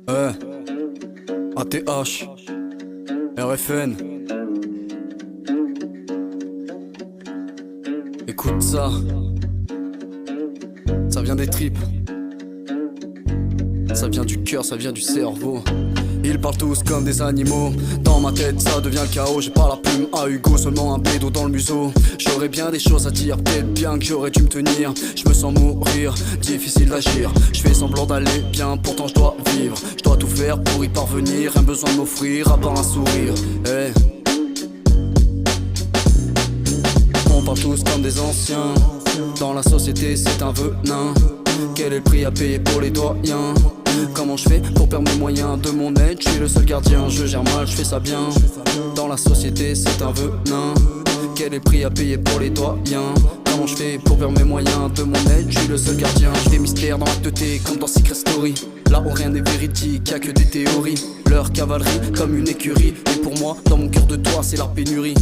ATH, RFN. Écoute ça, ça vient des tripes, ça vient du cœur, ça vient du cerveau. Ils parlent tous comme des animaux. Dans ma tête ça devient le chaos. J'ai pas la plume à Hugo, seulement un bédo dans le museau. J'aurais bien des choses à dire, peut-être bien que j'aurais dû me tenir. Je me sens mourir, difficile d'agir. Je fais semblant d'aller bien, pourtant je dois vivre. Je dois tout faire pour y parvenir. Rien besoin de m'offrir à part un sourire. Hey. On parle tous comme des anciens. Dans la société c'est un venin. Quel est le prix à payer pour les doyens? Comment je fais pour perdre mes moyens de mon aide? Je suis le seul gardien, je gère mal, je fais ça bien. Dans la société c'est un venin. Quel est le prix à payer pour les doyens? Comment je fais pour perdre mes moyens de mon aide? Je suis le seul gardien, j'ai des mystères dans l'acte T comme dans Secret Story. Là où rien n'est véridique, y'a que des théories. Leur cavalerie comme une écurie. Et pour moi, dans mon cœur de toi c'est la pénurie.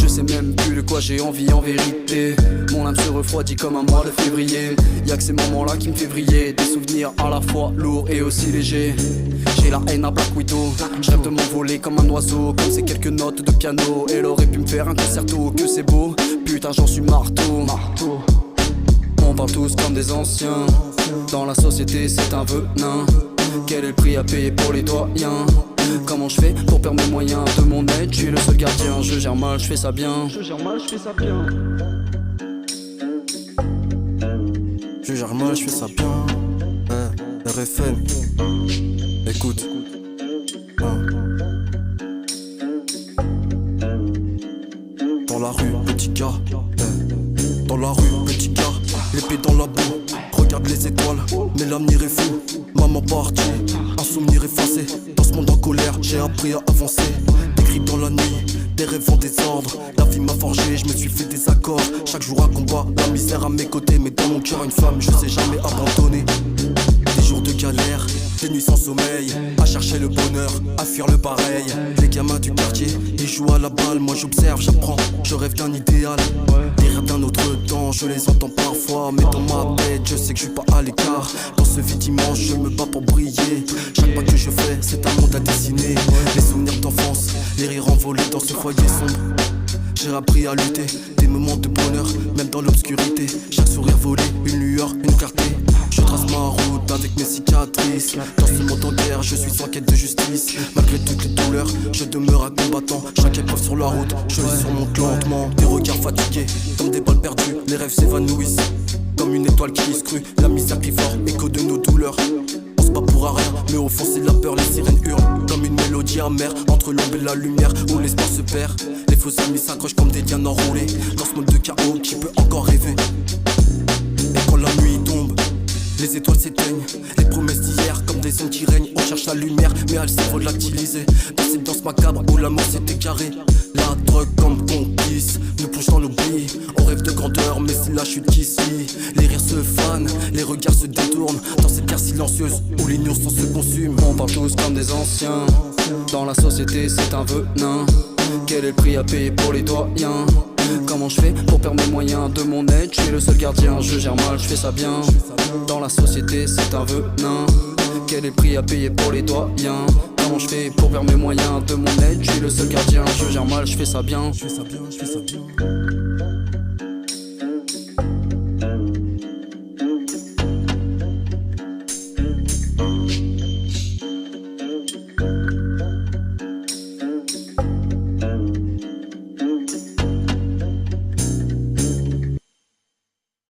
Je sais même plus de quoi j'ai envie en vérité. Mon âme se refroidit comme un mois de février. Y'a que ces moments-là qui me fait vriller. Des souvenirs à la fois lourds et aussi légers. J'ai la haine à Black Widow. Je rêve de m'envoler comme un oiseau. Comme ces quelques notes de piano. Elle aurait pu me faire un concerto. Que c'est beau, putain j'en suis marteau. On parle tous comme des anciens. Dans la société c'est un venin. Quel est le prix à payer pour les doyens? Comment je fais pour perdre mes moyens de mon aide? Je suis le seul gardien, je gère mal, je fais ça bien. Je gère mal, je fais ça bien. Je gère mal, je fais ça bien. RFN. Écoute. Dans la rue, petit gars. Dans la rue, petit gars. L'épée dans la boue. Regarde les étoiles, mais l'avenir est fou. Maman partie, un souvenir effacé. Dans ce monde en colère, j'ai appris à avancer. Des cris dans la nuit, des rêves en désordre. La vie m'a forgé, je me suis fait des accords. Chaque jour un combat, la misère à mes côtés. Mais dans mon cœur une femme, je sais jamais abandonner. Des jours de galère, des nuits sans sommeil. À chercher le bonheur, à fuir le pareil. Les gamins du quartier, ils jouent à la balle. Moi j'observe, j'apprends, je rêve d'un idéal. Des rêves d'un autre temps, je les entends parfois. Mais dans ma tête, je sais que je suis pas à l'écart. Dans ce vide immense, je me bats pour briller. Chaque pas que je fais, c'est un monde à dessiner. Les souvenirs d'enfance, les rires envolés dans ce foyer sombre. J'ai appris à lutter, des moments de bonheur, même dans l'obscurité. Chaque sourire volé, une lueur, une clarté. Je trace ma route avec mes cicatrices. Dans ce monde en guerre, je suis en quête de justice. Malgré toutes les douleurs, je demeure un combattant. Chaque épreuve sur la route, je les surmonte lentement. Des regards fatigués, comme des balles perdues. Les rêves s'évanouissent, comme une étoile qui scrue. La misère crie fort, écho de nos douleurs. On se bat pour un rien, mais au fond c'est la peur. Les sirènes hurlent, comme une mélodie amère. Entre l'ombre et la lumière, où l'espoir se perd. Les faux amis s'accrochent comme des lianes enroulées. Dans ce monde de chaos, qui peut encore rêver? Et quand la nuit tombe, les étoiles s'éteignent, les promesses d'hier comme des ondes qui règnent. On cherche la lumière mais elle s'est volatilisée. Dans cette danse macabre où la mort s'est égarée. La drogue comme complice nous plonge dans l'oubli. On rêve de grandeur mais c'est la chute qui suit. Les rires se fanent, les regards se détournent. Dans cette guerre silencieuse où l'innocence se consume. On parle tous comme des anciens. Dans la société c'est un venin. Quel est le prix à payer pour les doyens? Comment je fais pour perdre mes moyens de mon aide? Je suis le seul gardien, je gère mal, je fais ça bien. Dans la société c'est un venin. Quel est le prix à payer pour les doyens? Comment je fais pour perdre mes moyens de mon aide? Je suis le seul gardien, je gère mal, je fais ça bien. Je fais ça bien, je fais ça bien.